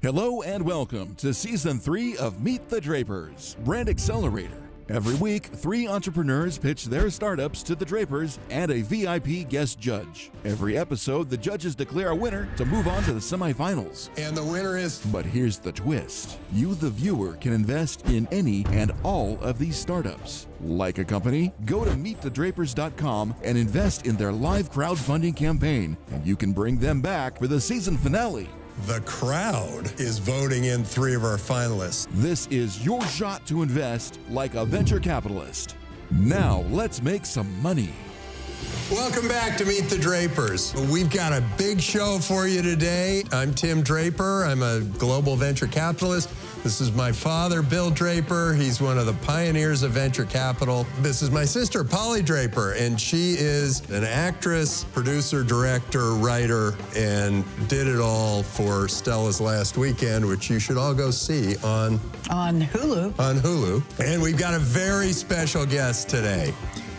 Hello and welcome to Season 3 of Meet the Drapers, Brand Accelerator. Every week, 3 entrepreneurs pitch their startups to the Drapers and a VIP guest judge. Every episode, the judges declare a winner to move on to the semifinals. And the winner is... But here's the twist. You, the viewer, can invest in any and all of these startups. Like a company? Go to meetthedrapers.com and invest in their live crowdfunding campaign, and you can bring them back for the season finale. The crowd is voting in 3 of our finalists. This is your shot to invest like a venture capitalist. Now, let's make some money. Welcome back to Meet the Drapers. We've got a big show for you today. I'm Tim Draper. I'm a global venture capitalist. This is my father, Bill Draper. He's one of the pioneers of venture capital. This is my sister, Polly Draper, and she is an actress, producer, director, writer, and did it all for Stella's Last Weekend, which you should all go see on Hulu. On Hulu. And we've got a very special guest today.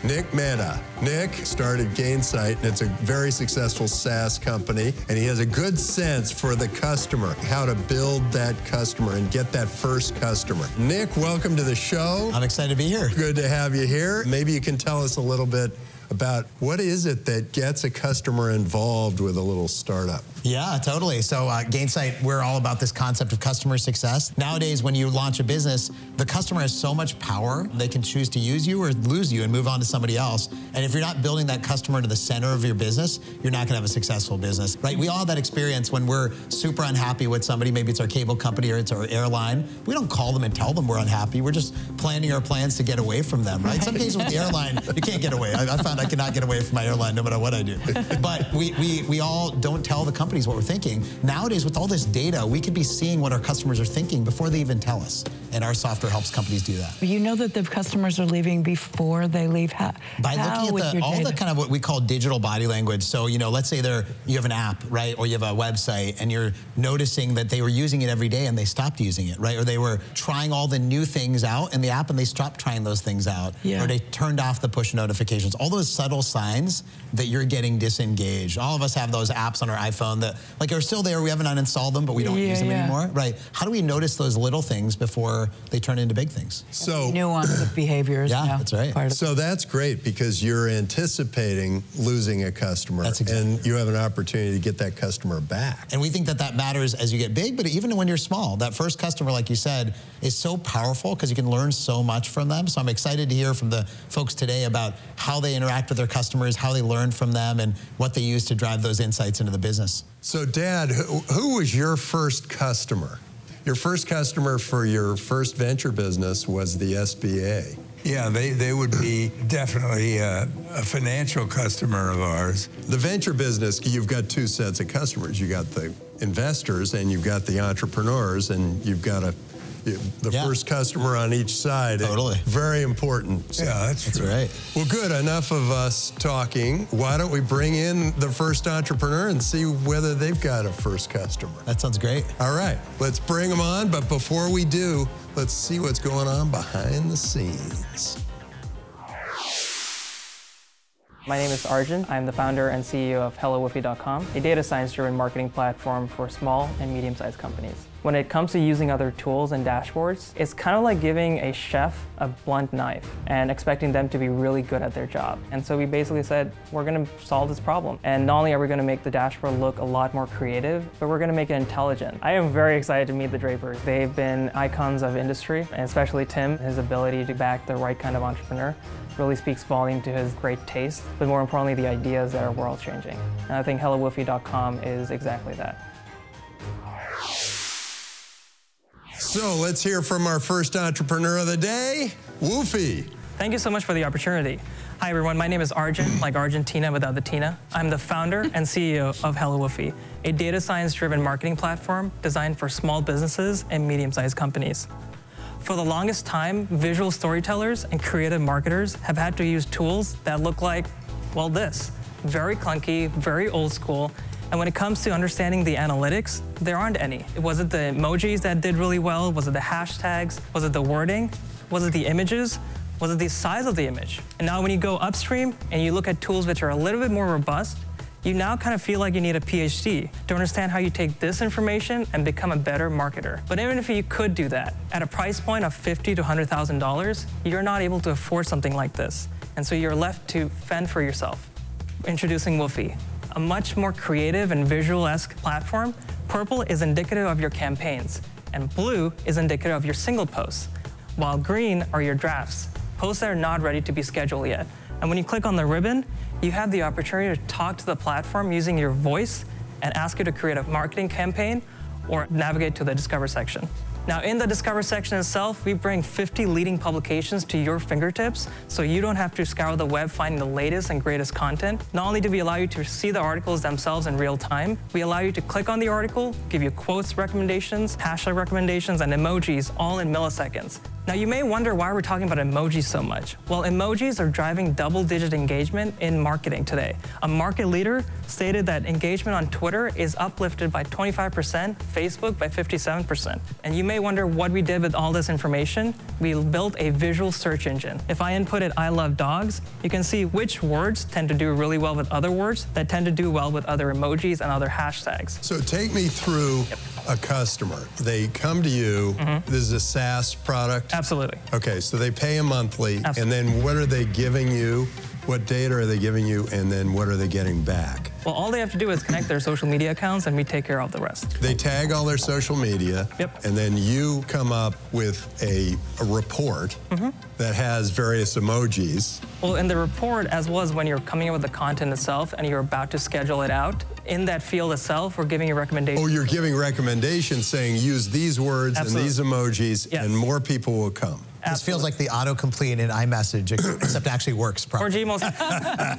Nick Mehta. Nick started Gainsight, and it's a very successful SaaS company, and he has a good sense for the customer, how to build that customer and get that first customer. Nick, welcome to the show. I'm excited to be here. Good to have you here. Maybe you can tell us a little bit about what is it that gets a customer involved with a little startup? Yeah, totally. So Gainsight, we're all about this concept of customer success. Nowadays, when you launch a business, the customer has so much power. They can choose to use you or lose you and move on to somebody else. And if you're not building that customer to the center of your business, you're not gonna have a successful business, right? We all have that experience when we're super unhappy with somebody. Maybe it's our cable company or it's our airline. We don't call them and tell them we're unhappy. We're just planning our plans to get away from them, right? Some cases with the airline, you can't get away. I found I cannot get away from my airline no matter what I do. But we all don't tell the companies what we're thinking. Nowadays, with all this data, we could be seeing what our customers are thinking before they even tell us. And our software helps companies do that. You know that the customers are leaving before they leave. By looking at all the kind of what we call digital body language. So, you know, let's say you have an app, right? Or you have a website and you're noticing that they were using it every day and they stopped using it, right? Or they were trying all the new things out in the app and they stopped trying those things out. Yeah. Or they turned off the push notifications. All those subtle signs that you're getting disengaged. All of us have those apps on our iPhone that like are still there. We haven't uninstalled them, but we don't use them anymore, right? How do we notice those little things before they turn into big things? So nuance of behaviors. Yeah, that's right. So that's great because you're anticipating losing a customer. That's exactly. And you have an opportunity to get that customer back. And we think that that matters as you get big, but even when you're small, that first customer, like you said, is so powerful because you can learn so much from them. So I'm excited to hear from the folks today about how they interact with their customers, how they learn from them, and what they use to drive those insights into the business. So Dad, who was your first customer? Your first customer for your first venture business was the SBA. Yeah, they would be definitely a financial customer of ours. The venture business, you've got 2 sets of customers. You got the investors and you've got the entrepreneurs, and you've got the first customer on each side. Totally. Very important. Yeah, that's right. Well, good. Enough of us talking. Why don't we bring in the first entrepreneur and see whether they've got a first customer? That sounds great. All right, let's bring them on. But before we do, let's see what's going on behind the scenes. My name is Arjun. I'm the founder and CEO of HelloWoofy.com, a data science-driven marketing platform for small and medium-sized companies. When it comes to using other tools and dashboards, it's kind of like giving a chef a blunt knife and expecting them to be really good at their job. And so we basically said, we're going to solve this problem. And not only are we going to make the dashboard look a lot more creative, but we're going to make it intelligent. I am very excited to meet the Drapers. They've been icons of industry, and especially Tim. His ability to back the right kind of entrepreneur really speaks volume to his great taste, but more importantly, the ideas that are world-changing. And I think HelloWoofy.com is exactly that. So let's hear from our first entrepreneur of the day, Woofy. Thank you so much for the opportunity. Hi everyone, my name is Arjun, like Argentina without the Tina. I'm the founder and CEO of HelloWoofy, a data science-driven marketing platform designed for small businesses and medium-sized companies. For the longest time, visual storytellers and creative marketers have had to use tools that look like, well, this. Very clunky, very old school, and when it comes to understanding the analytics, there aren't any. Was it the emojis that did really well? Was it the hashtags? Was it the wording? Was it the images? Was it the size of the image? And now when you go upstream and you look at tools which are a little bit more robust, you now kind of feel like you need a PhD to understand how you take this information and become a better marketer. But even if you could do that, at a price point of $50,000 to $100,000, you're not able to afford something like this. And so you're left to fend for yourself. Introducing Woofy, a much more creative and visual-esque platform. Purple is indicative of your campaigns, and blue is indicative of your single posts, while green are your drafts, posts that are not ready to be scheduled yet. And when you click on the ribbon, you have the opportunity to talk to the platform using your voice and ask it to create a marketing campaign or navigate to the Discover section. Now, in the Discover section itself, we bring 50 leading publications to your fingertips, so you don't have to scour the web finding the latest and greatest content. Not only do we allow you to see the articles themselves in real time, we allow you to click on the article, give you quotes recommendations, hashtag recommendations, and emojis all in milliseconds. Now, you may wonder why we're talking about emojis so much. Well, emojis are driving double-digit engagement in marketing today. A market leader stated that engagement on Twitter is uplifted by 25%, Facebook by 57%. And you may wonder what we did with all this information. We built a visual search engine. If I inputted "I love dogs," you can see which words tend to do really well with other words that tend to do well with other emojis and other hashtags. So take me through a customer. They come to you. This is a SaaS product? Absolutely. Okay, so they pay a monthly, Absolutely. and then what are they giving you? What data are they giving you, and then what are they getting back? Well, all they have to do is connect their social media accounts, and we take care of the rest. They tag all their social media, and then you come up with a report that has various emojis. Well, in the report, as well as when you're coming up with the content itself and you're about to schedule it out, in that field itself, we're giving you recommendations. Oh, you're giving recommendations saying use these words Absolutely. and these emojis, Yes. and more people will come. This feels like the autocomplete in iMessage, except it actually works properly. Or Gmail.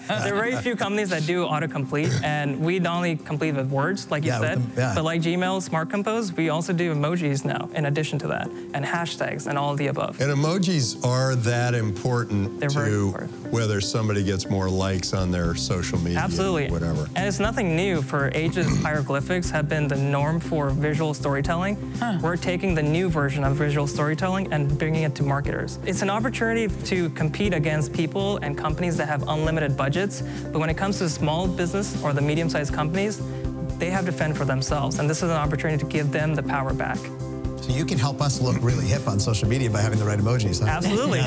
There are very few companies that do autocomplete, and we not only complete with words, like you said, but like Gmail, Smart Compose, we also do emojis now, in addition to that, and hashtags, and all of the above. And emojis are that important They're very to important. whether somebody gets more likes on their social media, Absolutely. whatever. And it's nothing new. For ages, hieroglyphics have been the norm for visual storytelling. We're taking the new version of visual storytelling and bringing it to marketers. It's an opportunity to compete against people and companies that have unlimited budgets, but when it comes to small business or the medium-sized companies, they have to fend for themselves, and this is an opportunity to give them the power back. So you can help us look really hip on social media by having the right emojis. Huh? Absolutely.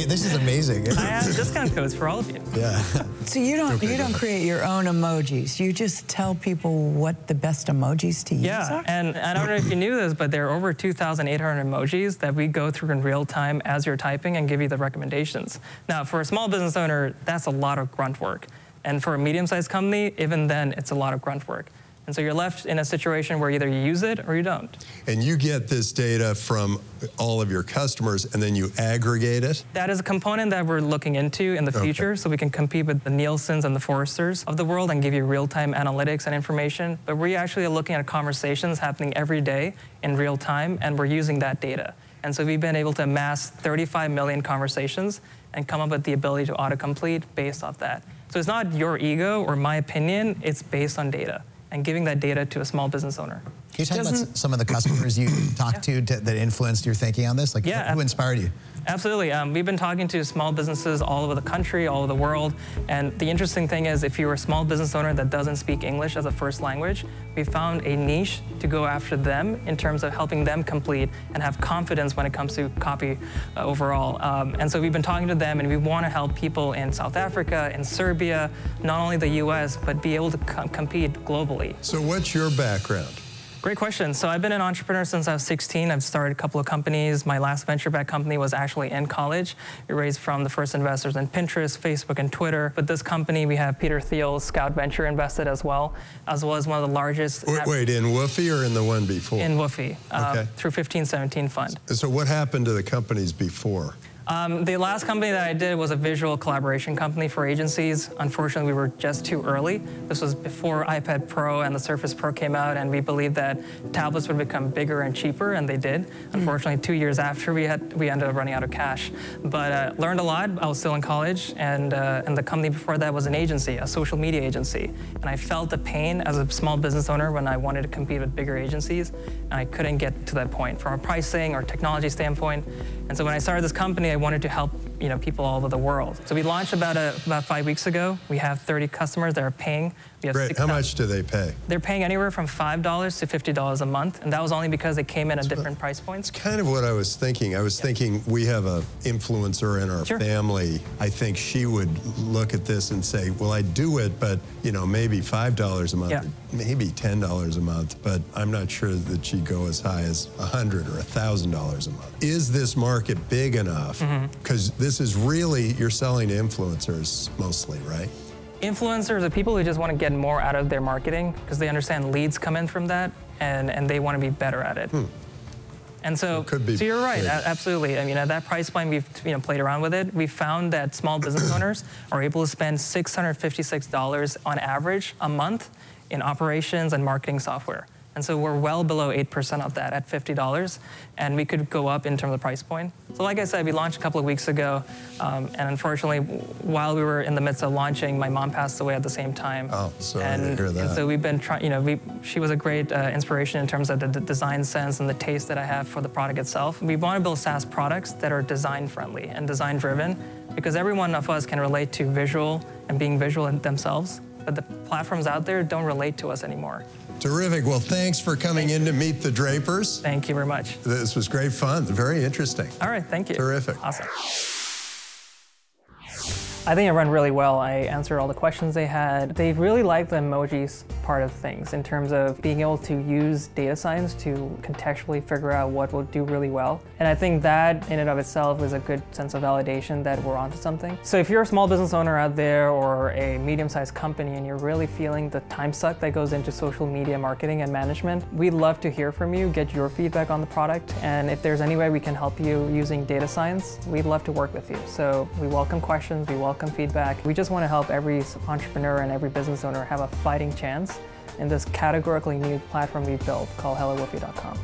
This is amazing. I have discount codes for all of you. Yeah. So you don't create your own emojis. You just tell people what the best emojis to use are? And I don't know if you knew this, but there are over 2,800 emojis that we go through in real time as you're typing and give you the recommendations. Now, for a small business owner, that's a lot of grunt work. And for a medium-sized company, even then, it's a lot of grunt work. And so you're left in a situation where either you use it or you don't. And you get this data from all of your customers, and then you aggregate it? That is a component that we're looking into in the future, so we can compete with the Nielsen's and the Forresters of the world and give you real-time analytics and information. But we actually are looking at conversations happening every day in real time, and we're using that data. And so we've been able to amass 35 million conversations and come up with the ability to autocomplete based off that. So it's not your ego or my opinion, it's based on data, and giving that data to a small business owner. Can you talk about some of the customers you talked to that influenced your thinking on this? Like, who inspired you? Absolutely. We've been talking to small businesses all over the country, all over the world. And the interesting thing is, if you're a small business owner that doesn't speak English as a first language, we found a niche to go after them in terms of helping them complete and have confidence when it comes to copy overall. And so we've been talking to them, and we want to help people in South Africa, in Serbia, not only the US, but be able to compete globally. So what's your background? Great question. So I've been an entrepreneur since I was 16. I've started a couple of companies. My last venture-backed company was actually in college. We raised from the first investors in Pinterest, Facebook, and Twitter. But this company, we have Peter Thiel's Scout Venture invested as well as one of the largest. Wait, in Woofy or in the one before? In Woofy, through 1517 Fund. So what happened to the companies before? The last company that I did was a visual collaboration company for agencies. Unfortunately, we were just too early. This was before iPad Pro and the Surface Pro came out, and we believed that tablets would become bigger and cheaper, and they did. Unfortunately, 2 years after, we ended up running out of cash. But learned a lot. I was still in college, and the company before that was an agency, a social media agency. And I felt the pain as a small business owner when I wanted to compete with bigger agencies, and I couldn't get to that point from a pricing or technology standpoint. And so when I started this company, I wanted to help people all over the world. So we launched about 5 weeks ago. We have 30 customers that are paying. We have Great. How much do they pay? They're paying anywhere from $5 to $50 a month, and that was only because they came in at different price points. It's kind of what I was thinking. I was thinking we have an influencer in our family. I think she would look at this and say, well, I do it, but maybe $5 a month, maybe $10 a month, but I'm not sure that she'd go as high as $100 or $1,000 a month. Is this market big enough? Because this is really, you're selling to influencers mostly, right? Influencers are people who just want to get more out of their marketing because they understand leads come in from that, and they want to be better at it. And so, so you're right, absolutely. I mean, at that price point, we've played around with it. We found that small business owners are able to spend $656 on average a month in operations and marketing software. And so we're well below 8% of that at $50, and we could go up in terms of price point. So like I said, we launched a couple of weeks ago, and unfortunately, while we were in the midst of launching, my mom passed away at the same time. Oh, sorry to hear that. And so we've been trying, she was a great inspiration in terms of the design sense and the taste that I have for the product itself. We want to build SaaS products that are design-friendly and design-driven, because every one of us can relate to visual and being visual in themselves, but the platforms out there don't relate to us anymore. Terrific. Well, thanks for coming in to meet the Drapers. Thank you very much. This was great fun. Very interesting. All right, thank you. Terrific. Awesome. I think it went really well. I answered all the questions they had. They really liked the emojis part of things in terms of being able to use data science to contextually figure out what will do really well. And I think that in and of itself is a good sense of validation that we're onto something. So if you're a small business owner out there or a medium-sized company and you're really feeling the time suck that goes into social media marketing and management, we'd love to hear from you, get your feedback on the product. And if there's any way we can help you using data science, we'd love to work with you. So we welcome questions, we welcome feedback. We just want to help every entrepreneur and every business owner have a fighting chance in this categorically new platform we built called HelloWoofy.com.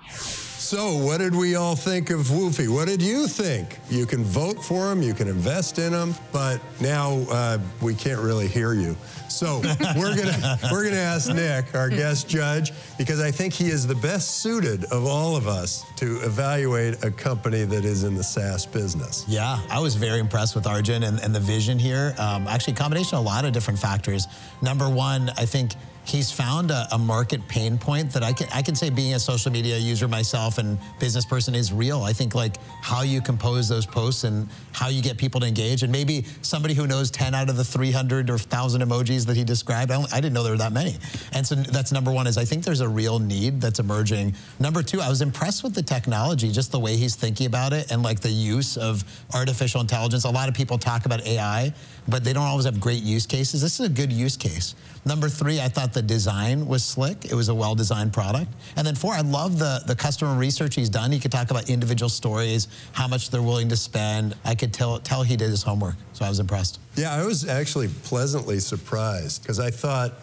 So what did we all think of Woofy? What did you think? You can vote for them, you can invest in them, but now we can't really hear you. So we're gonna ask Nick, our guest judge, because I think he is the best suited of all of us to evaluate a company that is in the SaaS business. Yeah, I was very impressed with Arjun and the vision here. Actually, a combination of a lot of different factors. Number one, I think he's found a market pain point that I can say, being a social media user myself and business person, is real. I think like how you compose those posts and how you get people to engage, and maybe somebody who knows 10 out of the 300 or 1,000 emojis that he described, I didn't know there were that many. And so that's number one, is I think there's a real need that's emerging. Number two, I was impressed with the technology, just the way he's thinking about it and like the use of artificial intelligence. A lot of people talk about AI, but they don't always have great use cases. This is a good use case. Number three, I thought the design was slick. It was a well-designed product. And then four, I love the customer research he's done. He could talk about individual stories, how much they're willing to spend. I could tell he did his homework, so I was impressed. Yeah, I was actually pleasantly surprised, because I thought,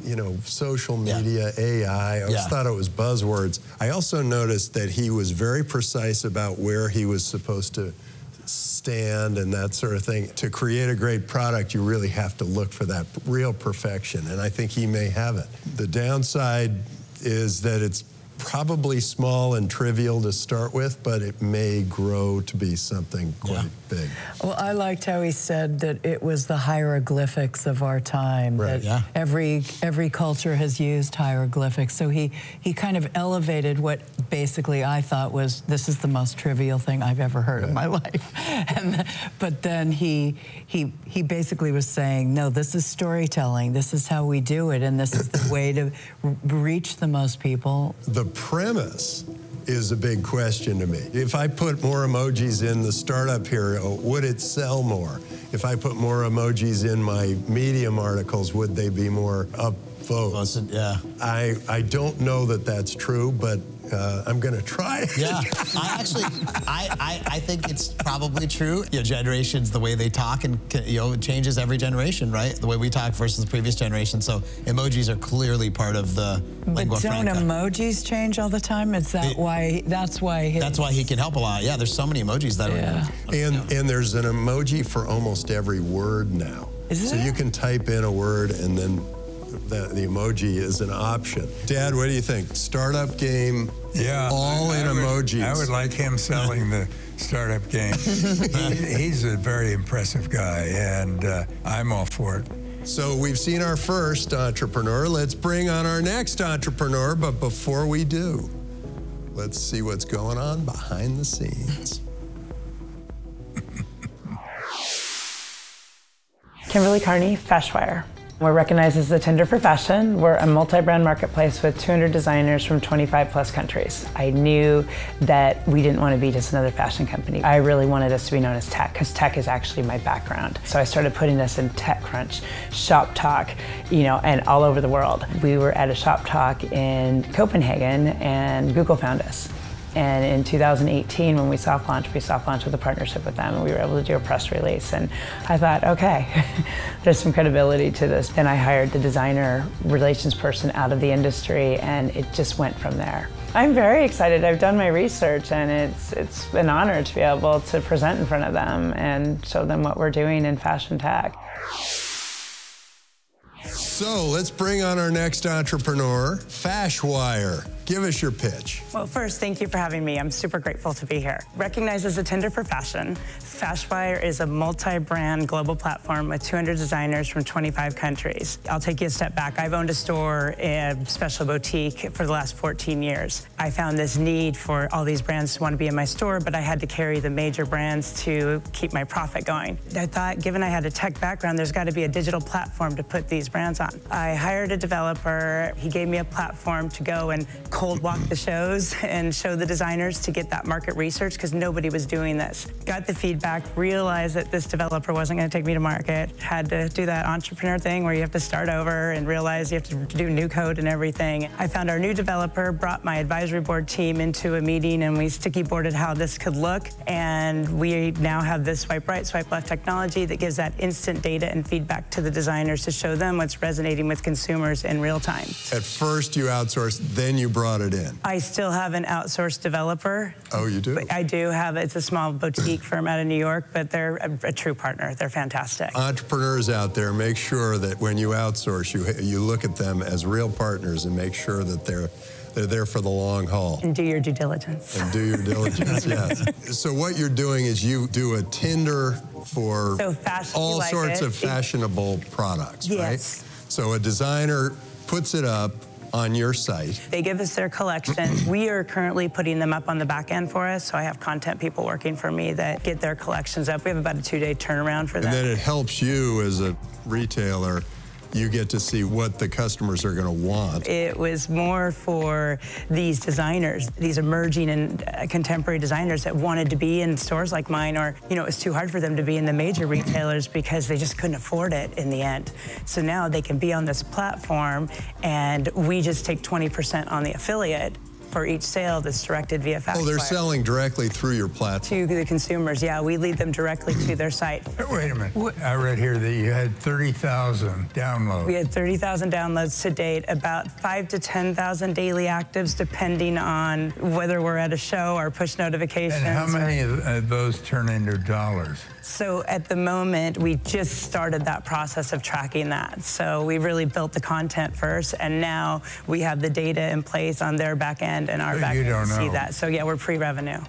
you know, social media, AI, I always thought it was buzzwords. I also noticed that he was very precise about where he was supposed to stand and that sort of thing. To create a great product, you really have to look for that real perfection, and I think he may have it. The downside is that it's probably small and trivial to start with, but it may grow to be something quite big. Well, I liked how he said that it was the hieroglyphics of our time. Right. That every culture has used hieroglyphics. So he kind of elevated what basically I thought was, this is the most trivial thing I've ever heard in my life. But then he basically was saying, no, this is storytelling. This is how we do it, and this is the way to reach the most people. The premise is a big question to me. If I put more emojis in the startup hero, would it sell more? If I put more emojis in my Medium articles, would they be more upvote? Yeah. I don't know that that's true, but I'm going to try. Yeah, I think it's probably true. You know, generations, the way they talk, and it changes every generation, right? The way we talk versus the previous generation. So emojis are clearly part of the lingua franca. But don't emojis change all the time? Is that why? That's why he can help a lot. Yeah, there's so many emojis that are. And there's an emoji for almost every word now. Is it? So you can type in a word and then the emoji is an option. Dad, what do you think? Startup game, all in emojis. I would like him selling the startup game. He's a very impressive guy, and I'm all for it. So we've seen our first entrepreneur. Let's bring on our next entrepreneur. But before we do, let's see what's going on behind the scenes. Kimberly Carney, Fashwire. We're recognized as the Tinder for fashion. We're a multi-brand marketplace with 200 designers from 25 plus countries. I knew that we didn't want to be just another fashion company. I really wanted us to be known as tech, because tech is actually my background. So I started putting us in TechCrunch, Shop Talk, and all over the world. We were at a Shop Talk in Copenhagen, and Google found us. And in 2018, when we soft launched with a partnership with them, and we were able to do a press release. And I thought, okay, there's some credibility to this. Then I hired the designer relations person out of the industry, and it just went from there. I'm very excited. I've done my research, and it's an honor to be able to present in front of them and show them what we're doing in fashion tech. So let's bring on our next entrepreneur, Fashwire. Give us your pitch. Well, first, thank you for having me. I'm super grateful to be here. Recognized as a Tinder for fashion, Fashwire is a multi-brand global platform with 200 designers from 25 countries. I'll take you a step back. I've owned a store, a special boutique for the last 14 years. I found this need for all these brands to want to be in my store, but I had to carry the major brands to keep my profit going. I thought, given I had a tech background, there's got to be a digital platform to put these brands on. I hired a developer. He gave me a platform to go and cold walk the shows and show the designers to get that market research, because nobody was doing this. Got the feedback, realized that this developer wasn't going to take me to market. Had to do that entrepreneur thing where you have to start over and realize you have to do new code and everything. I found our new developer, brought my advisory board team into a meeting, and we sticky boarded how this could look. And we now have this swipe right, swipe left technology that gives that instant data and feedback to the designers to show them what's resonating with consumers in real time. At first you outsourced, then you brought it in. I still have an outsourced developer. Oh, you do? I do have, it's a small boutique firm out of New York, but they're a true partner. They're fantastic. Entrepreneurs out there, make sure that when you outsource, you look at them as real partners and make sure that they're there for the long haul. And do your due diligence. And do your diligence, yes. So what you're doing is you do a Tinder for all sorts of fashionable products, right? So a designer puts it up on your site. They give us their collections. We are currently putting them up on the back end for us, so I have content people working for me that get their collections up. We have about a 2-day turnaround for them. And then it helps you as a retailer. You get to see what the customers are going to want. It was more for these designers, these emerging and contemporary designers that wanted to be in stores like mine, or, it was too hard for them to be in the major retailers because they just couldn't afford it in the end. So now they can be on this platform, and we just take 20% on the affiliate for each sale that's directed via Fashwire. Oh, they're selling directly through your platform? To the consumers, yeah. We lead them directly to their site. Wait a minute. I read here that you had 30,000 downloads. We had 30,000 downloads to date, about 5,000 to 10,000 daily actives, depending on whether we're at a show or push notifications. And how many of those turn into dollars? So at the moment, we just started that process of tracking that. So we really built the content first, and now we have the data in place on their back end and our back end to see that. So yeah, we're pre-revenue.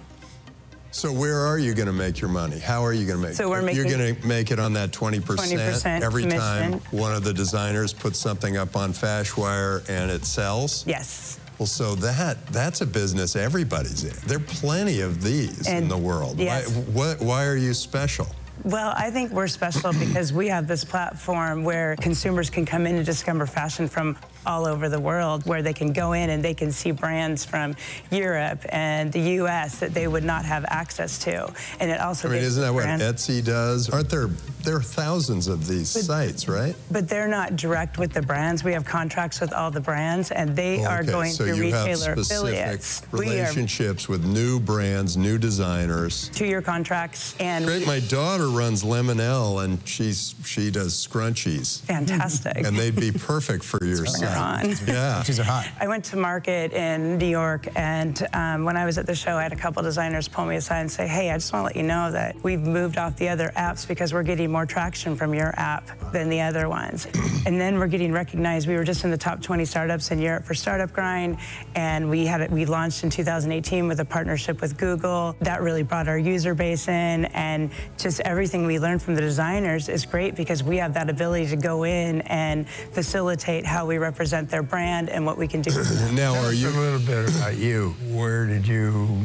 So where are you going to make your money? How are you going to make it? So you're going to make it on that 20% every commission. Time one of the designers puts something up on Fashwire and it sells? Yes. Well, so that's a business everybody's in. There are plenty of these in the world. Yes. Why are you special? Well, I think we're special because we have this platform where consumers can come in and discover fashion from all over the world, where they can go in and they can see brands from Europe and the U.S. that they would not have access to. And it also isn't that what Etsy does? Aren't there are thousands of these sites, right? But they're not direct with the brands. We have contracts with all the brands, and they are going through retailer affiliates. Relationships with new brands, new designers. 2-year contracts. And great. My daughter runs Lemonelle, and she does scrunchies. Fantastic. And they'd be perfect for your site. on. Yeah. These are hot. I went to market in New York, and when I was at the show, I had a couple designers pull me aside and say, hey, I just want to let you know that we've moved off the other apps because we're getting more traction from your app than the other ones. And then we're getting recognized. We were just in the top 20 startups in Europe for Startup Grind, and we launched in 2018 with a partnership with Google. That really brought our user base in, and just everything we learned from the designers is great because we have that ability to go in and facilitate how we represent their brand and what we can do. Now, Tell us a little bit about you. Where did you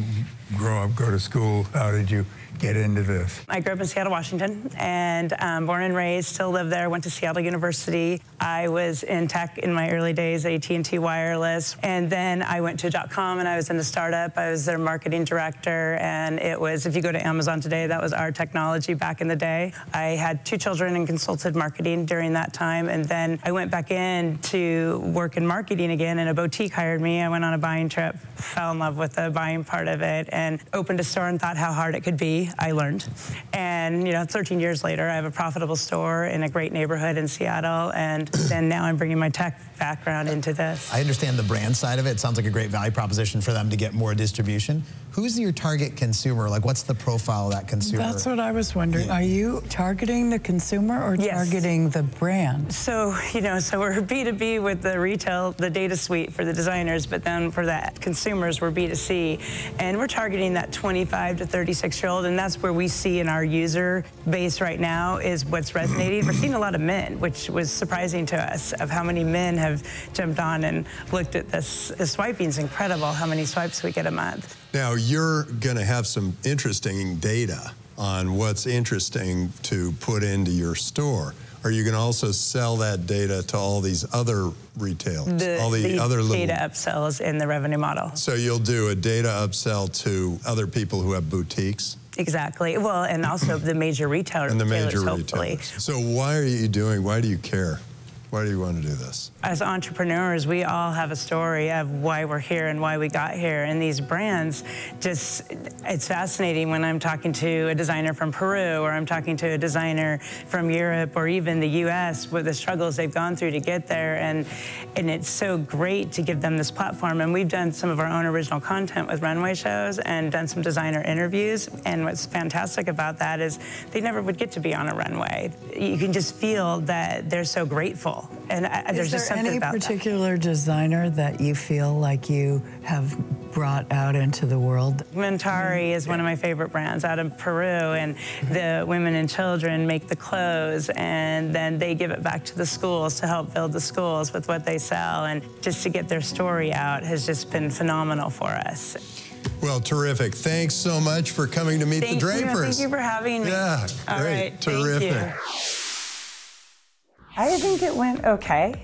grow up, go to school? How did you get into this? I grew up in Seattle, Washington, and born and raised, still live there, went to Seattle University. I was in tech in my early days, AT&T Wireless, and then I went to .com and I was in a startup. I was their marketing director, and it was, if you go to Amazon today, that was our technology back in the day. I had 2 children and consulted marketing during that time, and then I went back in to work in marketing again, and a boutique hired me. I went on a buying trip, fell in love with the buying part of it, and opened a store and thought how hard it could be. I learned. And, 13 years later, I have a profitable store in a great neighborhood in Seattle, and then now I'm bringing my tech background into this. I understand the brand side of it. It sounds like a great value proposition for them to get more distribution. Who's your target consumer? Like, what's the profile of that consumer? That's what I was wondering. Are you targeting the consumer or targeting the brand? So, so we're B2B with the retail, the data suite for the designers, but then for the consumers, we're B2C. And we're targeting that 25 to 36-year-old, and that's where we see in our user base right now is what's resonating. We're seeing a lot of men, which was surprising to us, of how many men have jumped on and looked at this. The swiping is incredible, how many swipes we get a month. Now, you're going to have some interesting data on what's interesting to put into your store. Are you going to also sell that data to all these other retailers, all the other little data upsells in the revenue model? So you'll do a data upsell to other people who have boutiques? Exactly. Well, and also the major retailers. And the major hopefully. retailers. So why do you care? Why do you want to do this? As entrepreneurs, we all have a story of why we're here and why we got here. And these brands, it's fascinating when I'm talking to a designer from Peru, or I'm talking to a designer from Europe, or even the US, with the struggles they've gone through to get there. And it's so great to give them this platform. And we've done some of our own original content with runway shows and done some designer interviews. And what's fantastic about that is they never would get to be on a runway. You can just feel that they're so grateful. And there's just something about that. Is there any particular designer that you feel like you have brought out into the world? Mentari is one of my favorite brands out of Peru, and the women and children make the clothes, and then they give it back to the schools to help build the schools with what they sell, and just to get their story out has just been phenomenal for us. Well, terrific. Thanks so much for coming to meet the Drapers. Thank you for having me. Yeah, All great. right, Terrific. thank you. I think it went okay.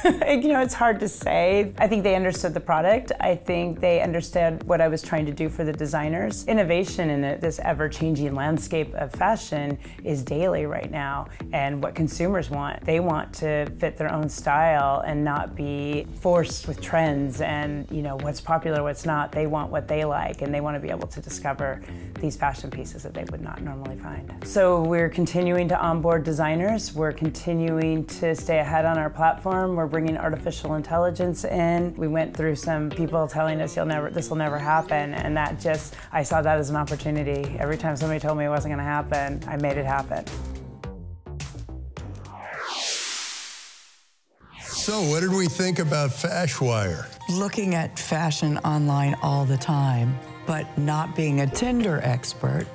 It's hard to say. I think they understood the product. I think they understood what I was trying to do for the designers. Innovation in this ever-changing landscape of fashion is daily right now, and what consumers want. They want to fit their own style and not be forced with trends and what's popular, what's not. They want what they like, and they want to be able to discover these fashion pieces that they would not normally find. So we're continuing to onboard designers. We're continuing to stay ahead on our platform. We're bringing artificial intelligence in. We went through some people telling us this will never happen, and I saw that as an opportunity. Every time somebody told me it wasn't going to happen, I made it happen. So what did we think about Fashwire? Looking at fashion online all the time, but not being a Tinder expert,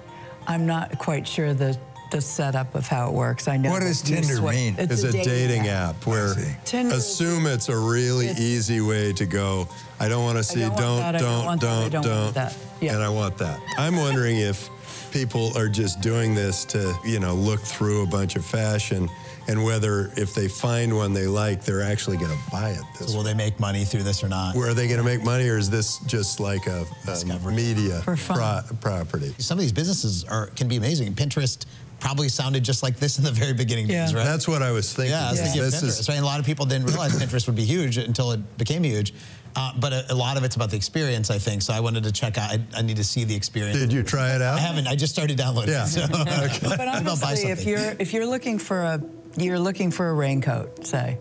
I'm not quite sure the setup of how it works. I know. What does Tinder mean? It's a dating app where assume it's a really easy way to go, I don't want to see, don't, and I want that. I'm wondering if people are just doing this to, look through a bunch of fashion, and whether if they find one they like, they're actually going to buy it. So will they make money through this or not? Where are they going to make money, or is this just like a media property? Some of these businesses can be amazing. Pinterest probably sounded just like this in the very beginning days, right? That's what I was thinking. Yeah, I was thinking of Pinterest. Right? And a lot of people didn't realize Pinterest would be huge until it became huge. But a lot of it's about the experience, I think. So I wanted to check out. I need to see the experience. Did you try it out? I haven't. I just started downloading it. So. But honestly, if you're looking for a raincoat, say,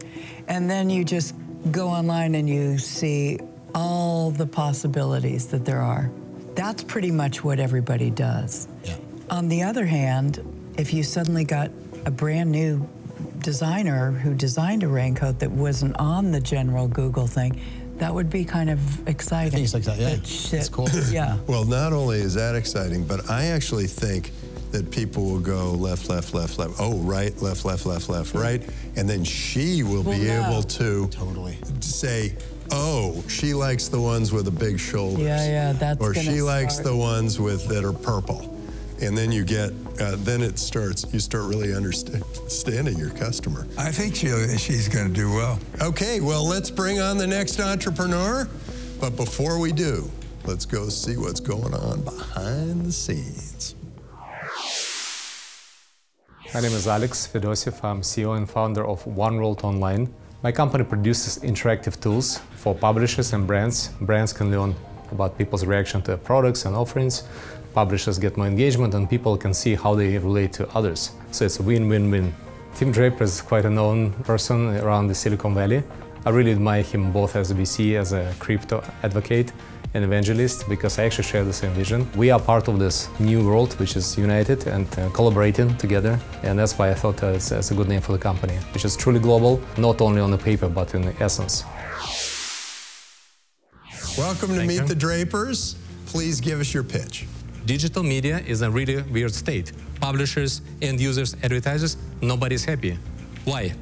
and then you just go online and you see all the possibilities that there are. That's pretty much what everybody does. Yeah. On the other hand, if you suddenly got a brand new designer who designed a raincoat that wasn't on the general Google thing, that would be kind of exciting. I think it's like that, yeah. It's cool. Yeah. Well, not only is that exciting, but I actually think that people will go left, left, left, left. Oh, right, left, left, left, left, right. And then she will be able to say, oh, she likes the ones with the big shoulders. Yeah, that's Or gonna she likes start. the ones that are purple. And then you get, you start really understanding your customer. I think she's going to do well. Okay, well, let's bring on the next entrepreneur. But before we do, let's go see what's going on behind the scenes. My name is Alex Fedosiev. I'm CEO and founder of 1World Online. My company produces interactive tools for publishers and brands. Brands can learn about people's reaction to their products and offerings. Publishers get more engagement and people can see how they relate to others. So it's a win-win-win. Tim Draper is quite a known person around the Silicon Valley. I really admire him both as a VC, as a crypto advocate and evangelist, because I actually share the same vision. We are part of this new world, which is united and collaborating together. And that's why I thought it's a good name for the company, which is truly global, not only on the paper, but in the essence. Welcome to Meet the Drapers. Please give us your pitch. Digital media is a really weird state. Publishers, end users, advertisers, nobody's happy. Why?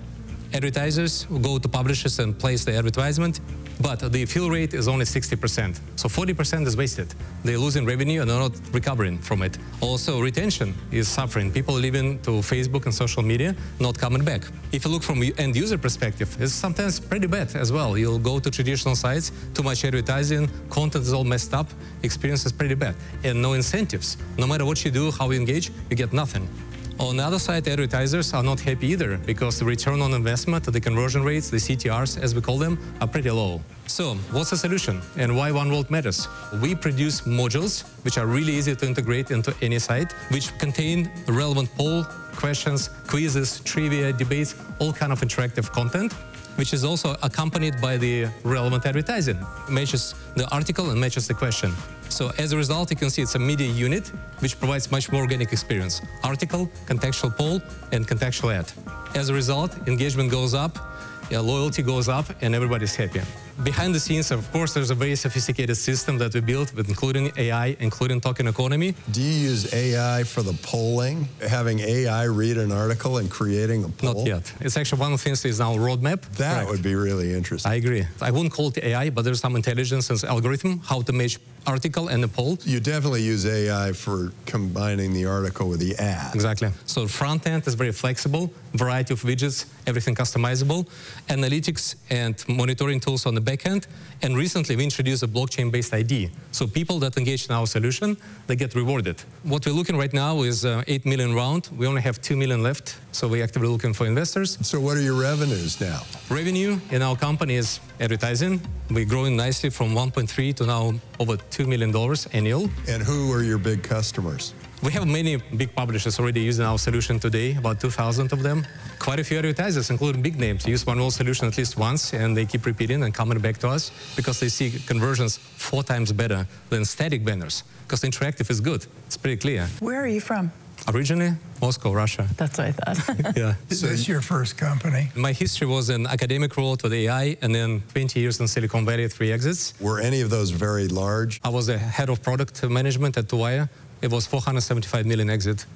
Advertisers go to publishers and place the advertisement, but the fill rate is only 60%. So 40% is wasted. They're losing revenue and they're not recovering from it. Also, retention is suffering. People leaving to Facebook and social media, not coming back. If you look from the end user perspective, it's sometimes pretty bad as well. You'll go to traditional sites, too much advertising, content is all messed up, experience is pretty bad. And no incentives. No matter what you do, how you engage, you get nothing. On the other side, advertisers are not happy either because the return on investment, the conversion rates, the CTRs, as we call them, are pretty low. So what's the solution and why 1World matters? We produce modules which are really easy to integrate into any site, which contain relevant poll, questions, quizzes, trivia, debates, all kind of interactive content, which is also accompanied by the relevant advertising. Matches the article and matches the question. So as a result, you can see it's a media unit which provides much more organic experience. Article, contextual poll, and contextual ad. As a result, engagement goes up, loyalty goes up, and everybody's happy. Behind the scenes, of course, there's a very sophisticated system that we built, with including AI, including token economy. Do you use AI for the polling? Having AI read an article and creating a poll? Not yet. It's actually one of the things that is now roadmap. That would be really interesting. I agree. I wouldn't call it AI, but there's some intelligence and algorithm, how to match article and the poll. You definitely use AI for combining the article with the ad. Exactly. So front end is very flexible, variety of widgets, everything customizable, analytics and monitoring tools on the back end. And recently we introduced a blockchain-based ID. So people that engage in our solution, they get rewarded. What we're looking right now is 8 million round. We only have 2 million left. So we're actively looking for investors. So what are your revenues now? Revenue in our company is advertising. We're growing nicely from 1.3 to now over $2 million annual. And who are your big customers? We have many big publishers already using our solution today, about 2,000 of them. Quite a few advertisers, including big names, use 1World solution at least once, and they keep repeating and coming back to us because they see conversions 4 times better than static banners, because interactive is good. It's pretty clear. Where are you from? Originally, Moscow, Russia. That's what I thought. Yeah. Is this your first company? My history was an academic role with AI, and then 20 years in Silicon Valley, 3 exits. Were any of those very large? I was the head of product management at Wire. It was 475 million exit.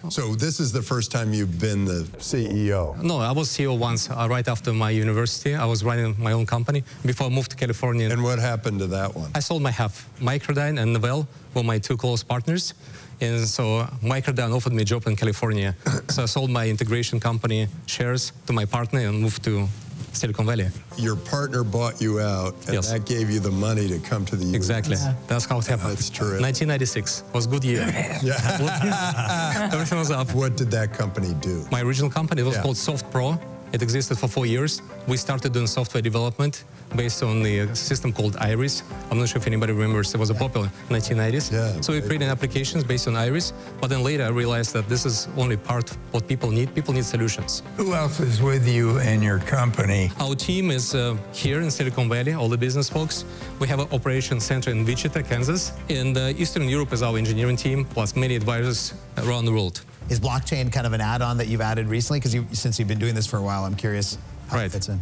So this is the first time you've been the CEO? No, I was CEO once, right after my university. I was running my own company before I moved to California. And what happened to that one? I sold my half. Microdyne and Novell were my 2 close partners. And so Microdyne offered me a job in California. So I sold my integration company shares to my partner and moved to Silicon Valley. Your partner bought you out, and yes. that gave you the money to come to the US. Exactly. Yeah. That's how it happened. That's terrific. 1996 was a good year. Yeah. Everything was up. What did that company do? My original company was called SoftPro. It existed for 4 years. We started doing software development based on the system called Iris. I'm not sure if anybody remembers, it was a popular in the 1990s. Yeah, so we created applications based on Iris, but then later I realized that this is only part of what people need. People need solutions. Who else is with you in your company? Our team is here in Silicon Valley, all the business folks. We have an operations center in Wichita, Kansas. And Eastern Europe is our engineering team, plus many advisors around the world. Is blockchain kind of an add-on that you've added recently? Because since you've been doing this for a while, I'm curious how it fits in.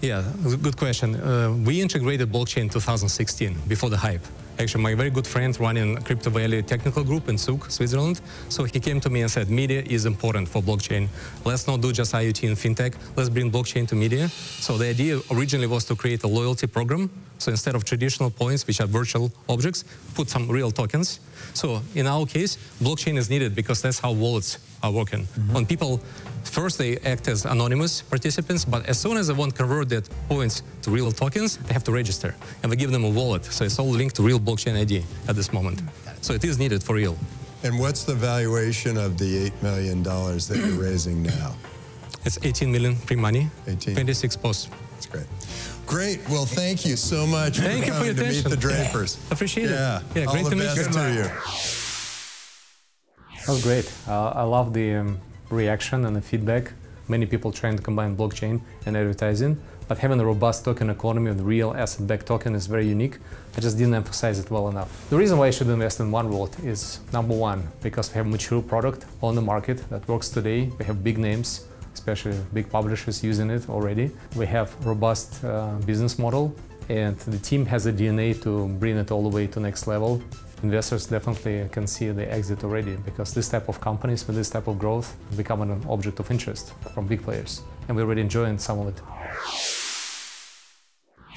Yeah, good question. We integrated blockchain in 2016, before the hype. Actually, my very good friend running Crypto Valley technical group in Zug, Switzerland. So he came to me and said, media is important for blockchain. Let's not do just IoT and fintech. Let's bring blockchain to media. So the idea originally was to create a loyalty program. So instead of traditional points, which are virtual objects, put some real tokens. So in our case, blockchain is needed because that's how wallets are working. When people, first they act as anonymous participants, but as soon as they want to convert their points to real tokens, they have to register. And we give them a wallet. So it's all linked to real blockchain ID at this moment. So it is needed for real. And what's the valuation of the $8 million that you're raising now? It's 18 million pre-money, 26 post. That's great. Great. Well, thank you so much for coming to Meet the Drapers. Appreciate it. Yeah, great to meet you. All the best to you. That was great. I love the reaction and the feedback. Many people trying to combine blockchain and advertising, but having a robust token economy with real asset-backed token is very unique. I just didn't emphasize it well enough. The reason why I should invest in 1World is, number one, because we have a mature product on the market that works today. We have big names, especially big publishers using it already. We have robust business model, and the team has a DNA to bring it all the way to next level. Investors definitely can see the exit already, because this type of companies with this type of growth become an object of interest from big players, and we're already enjoying some of it.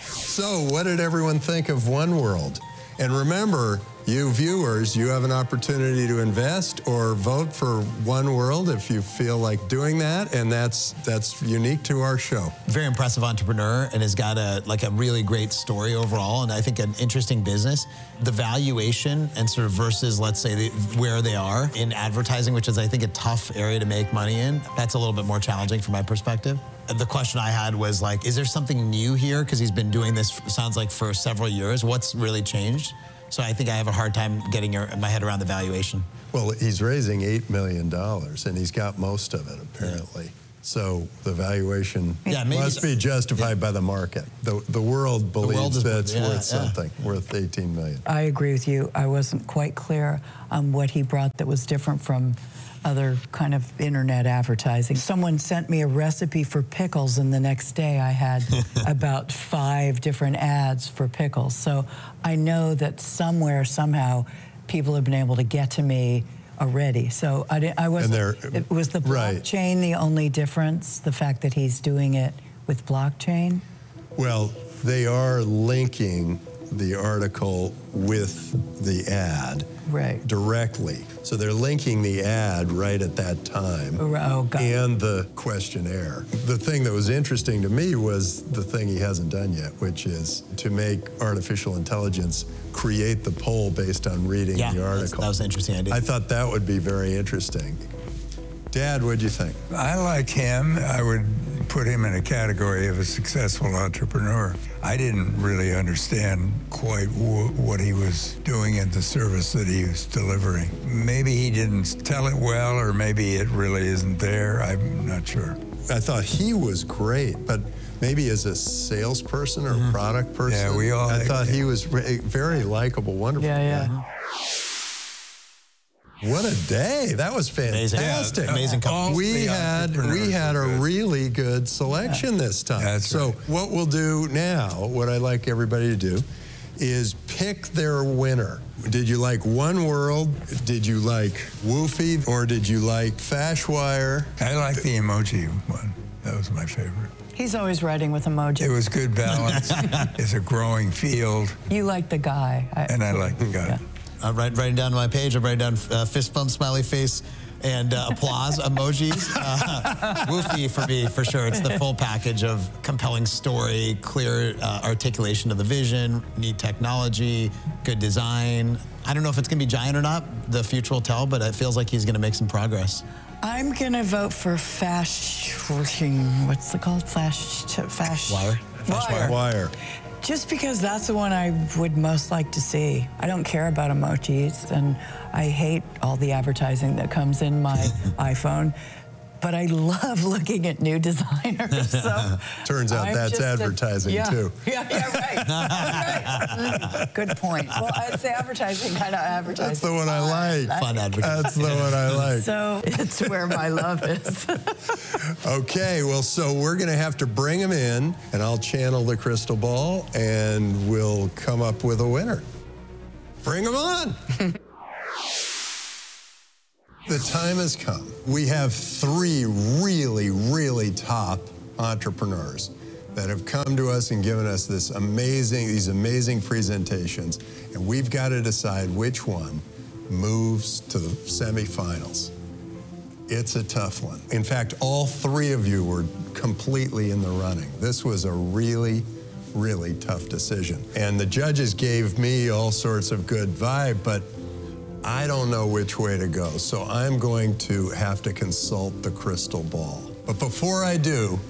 So, what did everyone think of 1World? And remember, you viewers, you have an opportunity to invest or vote for 1World if you feel like doing that, and that's unique to our show. Very impressive entrepreneur, and has got a really great story overall, and I think an interesting business. The valuation and sort of versus, let's say, where they are in advertising, which is, I think, a tough area to make money in. That's a little bit more challenging from my perspective. The question I had was like, is there something new here? Because he's been doing this, sounds like, for several years. What's really changed? So I think I have a hard time getting my head around the valuation. Well, he's raising $8 million, and he's got most of it, apparently. Yeah. So the valuation must be justified by the market. The world believes that's worth something, worth $18 million. I agree with you. I wasn't quite clear on what he brought that was different from other kind of internet advertising. Someone sent me a recipe for pickles, and the next day I had about 5 different ads for pickles. So I know that somewhere, somehow, people have been able to get to me already. So I wasn't, was the blockchain the only difference, the fact that he's doing it with blockchain? Well, they are linking the article with the ad directly. So they're linking the ad right at that time and the questionnaire. The thing that was interesting to me was the thing he hasn't done yet, which is to make artificial intelligence create the poll based on reading the article. That was an interesting idea. I thought that would be very interesting. Dad, what'd you think? I like him. I would put him in a category of a successful entrepreneur. I didn't really understand quite what he was doing in the service that he was delivering. Maybe he didn't tell it well, or maybe it really isn't there. I'm not sure. I thought he was great, but maybe as a salesperson or product person, I thought he was very likable, wonderful. What a day. That was fantastic. Amazing company. We had a really good selection this time. So what we'll do now, what I'd like everybody to do, is pick their winner. Did you like 1World? Did you like Woofy? Or did you like Fashwire? I like the emoji one. That was my favorite. He's always writing with emoji. It was good balance. It's a growing field. You like the guy. And I like the guy. I'm writing down my page. I'm writing down fist bump, smiley face, and applause emojis. Woofy for me, for sure. It's the full package of compelling story, clear articulation of the vision, neat technology, good design. I don't know if it's going to be giant or not. The future will tell, but it feels like he's going to make some progress. I'm going to vote for what's it called? Fashwire. Fashwire. Just because that's the one I would most like to see. I don't care about emojis, and I hate all the advertising that comes in my iPhone. But I love looking at new designers. So turns out that's advertising too. Yeah, right. Good point. Well, I'd say advertising, kind of advertising. That's the one I like. Fun advertising. That's the one I like. So it's where my love is. Okay, well, so we're going to have to bring them in, and I'll channel the crystal ball, and we'll come up with a winner. Bring them on. The time has come. We have 3 really, really top entrepreneurs that have come to us and given us these amazing presentations, and we've got to decide which one moves to the semifinals. It's a tough one. In fact, all 3 of you were completely in the running. This was a really, really tough decision. And the judges gave me all sorts of good vibe, but I don't know which way to go, so I'm going to have to consult the crystal ball. But before I do,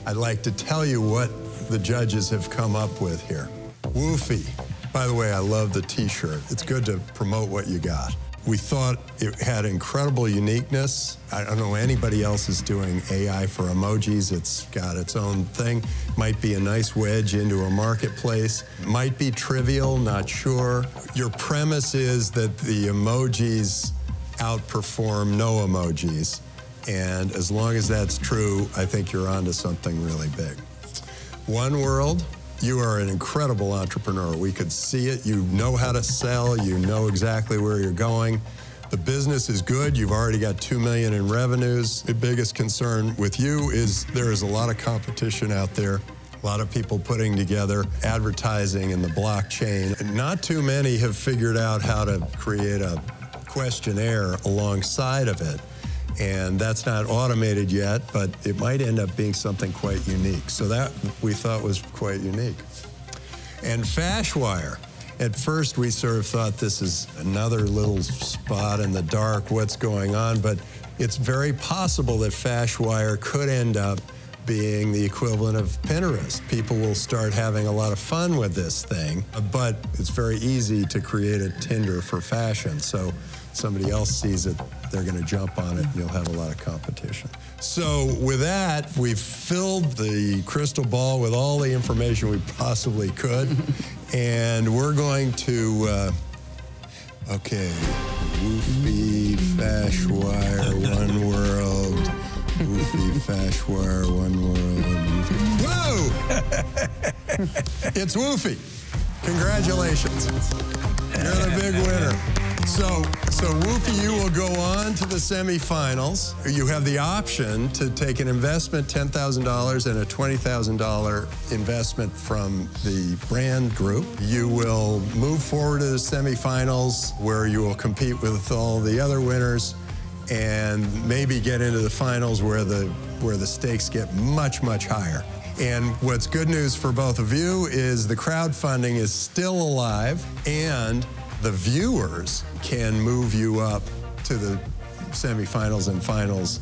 I'd like to tell you what the judges have come up with here. Woofy. By the way, I love the t-shirt. It's good to promote what you got. We thought it had incredible uniqueness. I don't know anybody else is doing AI for emojis. It's got its own thing. Might be a nice wedge into a marketplace. Might be trivial, not sure. Your premise is that the emojis outperform no emojis. And as long as that's true, I think you're onto something really big. 1World. You are an incredible entrepreneur. We could see it. You know how to sell. You know exactly where you're going. The business is good. You've already got $2 million in revenues. The biggest concern with you is there is a lot of competition out there. A lot of people putting together advertising in the blockchain. And not too many have figured out how to create a questionnaire alongside of it. And that's not automated yet, but it might end up being something quite unique. So that we thought was quite unique. And Fashwire, at first we sort of thought this is another little spot in the dark, what's going on, but it's very possible that Fashwire could end up being the equivalent of Pinterest. People will start having a lot of fun with this thing, but it's very easy to create a Tinder for fashion. So somebody else sees it, they're going to jump on it, and you'll have a lot of competition. So with that, we've filled the crystal ball with all the information we possibly could, and we're going to, okay, Woofy, Fashwire, 1World, Woofy, Fashwire, 1World, Woofy. Whoa! It's Woofy. Congratulations. You're the big winner. So Woofy, you will go on to the semifinals. You have the option to take an investment, $10,000, and a $20,000 investment from the brand group. You will move forward to the semifinals where you will compete with all the other winners and maybe get into the finals where the stakes get much, much higher. And what's good news for both of you is the crowdfunding is still alive, and the viewers can move you up to the semifinals and finals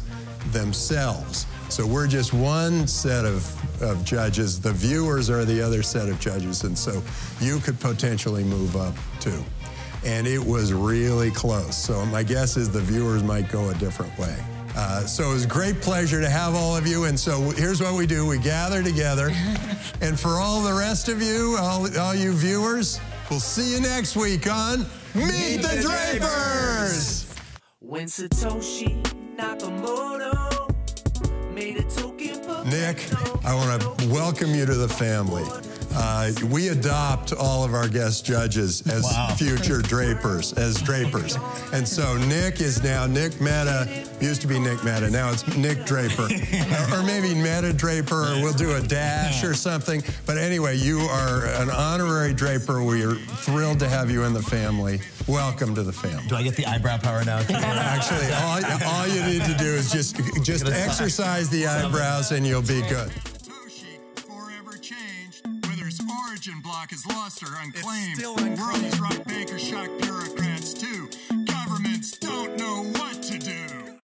themselves. So we're just one set of judges. The viewers are the other set of judges, and so you could potentially move up too. And it was really close. So my guess is the viewers might go a different way. So it was a great pleasure to have all of you. And so here's what we do. We gather together. And for all the rest of you, all you viewers, we'll see you next week on Meet the Drapers! When Satoshi Nakamoto made a token. Nick, I want to welcome you to the family. We adopt all of our guest judges as future Drapers, And so Nick is now Nick Mehta, used to be Nick Mehta, now it's Nick Draper. Or maybe Mehta Draper, or we'll do a dash or something. But anyway, you are an honorary Draper. We are thrilled to have you in the family. Welcome to the family. Do I get the eyebrow power now? Actually, all you need to do is just exercise the eyebrows and you'll be good. Block is lost or unclaimed. World is rock, Baker, shock,